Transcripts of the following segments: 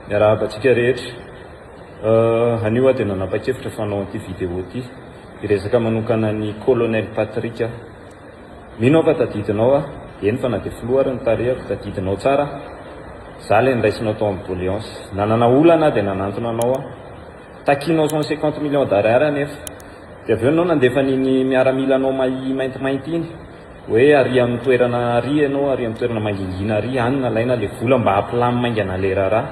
miarahabantsika rehetra anio a dia nanapa-kevitra fanao an'ity vidéo ity iresaka manokana ny colonel Patrick aho. Mino aho fa tadidinao a eny fa na dia filoha ary ny tarehako tadidinao tsara za le niraisinao tao amin'ny doléance nanana olana dia nanantona anao a takinao 150 millions d'ariary nefa dia avy eo anao nandefa niny miaramila anao maintimainty iny hoe ary amin'ny toerana ary ianao ary amin'ny toerana mangingina ary any nalaina le vola mba hampilamy maingana le raharaha.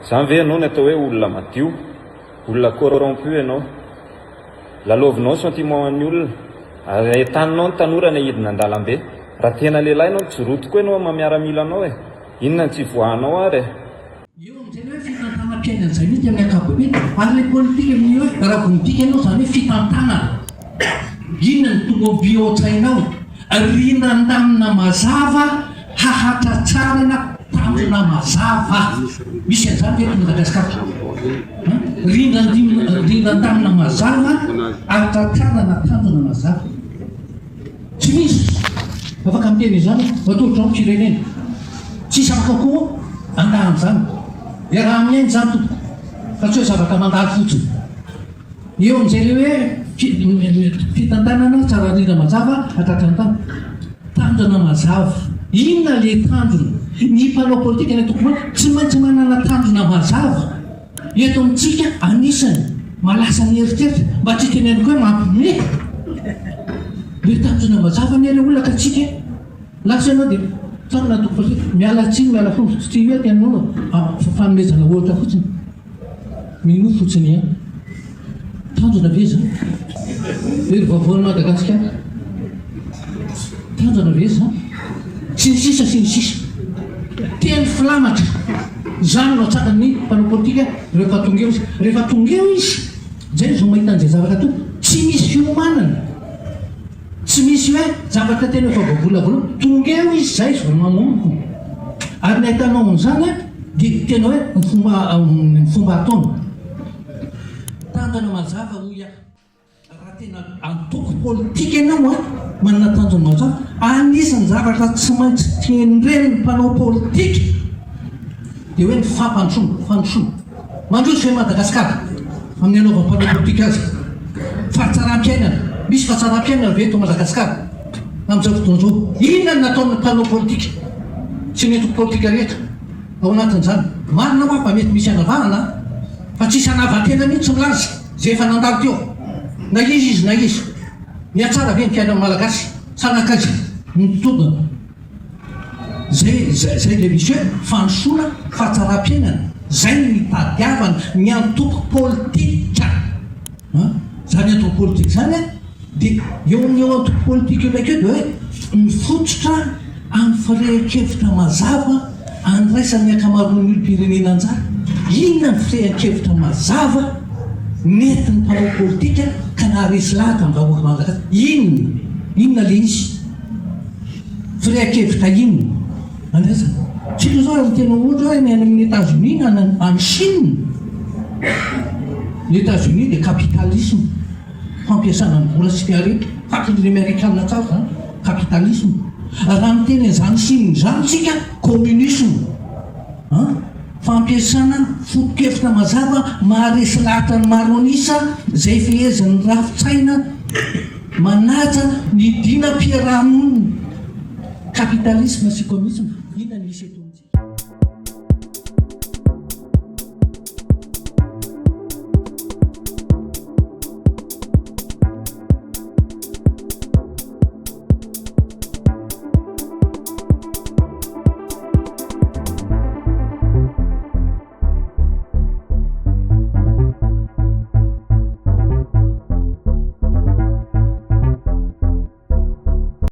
Zany ve ianao natao hoe olona madio, olona corrompu ianao, lalovinao sentiment an'ny olona, ahitaninao ny tanorana hidina an-dalambe. Raha tena lehilahy ianao joroto koa ianao mamiaramila anao e, inona tsy voanao ary e. Eo amin'izay hoe fitantanam-piainana izay mihitsy amin'ny ankapobeny ary le politika amin'ny hoe raha politika ianao zany hoe fitantanana. Inona ny tonga bio an-tsainao? Rinan-damina mazava hahatratsarana tanjona mazava. Misy an'izany eto Madagasikara. Rinan-damina mazava hahatratsarana tanjona mazava. Tsy misy afaka miteny izany atolotra ao firenena. Tsisy afaka koa andahan'izany. Raha amin'ny zany tompo fa tsy hoe zavatra mandalo fotsiny. Eo amin'izay le hoe fitantanana tsara rina mazava hatratrana tanjona mazava. Inona le tanjona? Ny mpanao politika ny tokony tsy maintsy manana tanjona mazava. Eto amintsika anisany malasa ny heritreritra mba tsy teneniko hoe mampime le tanjona mazava ny le olona ka tsika lasa ianao dia tsarona toko politika miala tsiny miala fomba tsy hoe tenanao fanomezana ohatra fotsiny mino fotsiny ihany tanjona ve zany hoe vaovao Madagasikara tanjona ve zany sy ny sisa sy ny sisa teny filamatra zany no tsara ny mpanao politika rehefa tonga eo izy zay zo mahita an'izay zavatra to tsy misy fiomanana tsy misy hoe zavatra tena efa voavolavola tonga eo izy zay zo mamono ary ny ahitanao an'izany dia tena hoe ny fomba ataony tanjona mazava hoy raha tena antoko politika ianao a manana tanjona mazava anisan'ny zavatra tsy maintsy tenireny ny mpanao politika dia hoe ny fandrosoana mandroso hoe Madagasikara amin'ny anaovam-panao politika azy fahatsaram-piainana misy fahatsaram-piainana ve eto Madagasikara amin'izao fotoana izao inona ny nataon'ny mpanao politika tsy ny entoko politika rehetra ao anatin'izany marina hoa fa mety misy anavahana fa tsisy anavatena mihitsy milaza zay efa nandalo teo na izy na izy ny atsara ve ny fiainana malagasy sanakazy mitodina zay le misy hoe fandrosoana fahatsaram-piainana zay ny tadiavana ny antoko politika zany antoko politika zany dia eo amin'ny eo antoko politika io akeo dia hoe mifototra amin'ny firehakevitra mazava andraisan'ny akamaroan'ny olom-pirenena anjara. Inona ny firehakevitra mazava nentin'ny mpanao politika ka naharesy lahatra amin'ny vahoaka Malagasy? Inona le izy? Firehakevitra inona? Andraisana tsika zao amin'ny tena ohatra hoe ny any amin'ny États-Unis na any Chine. Ny États-Unis dia kapitalisme fampiasana ny vola sy fiare fakiny ny Amerikanina tsara zany kapitalisme. Raha ny teny zany Chine zany tsika communisme fampiasana foto-kevitra mazava maharesy lahatra ny maro anisa zay fehezan'ny rafitsaina manaja ny dina mpiarahamonina kapitalisme sy communisme.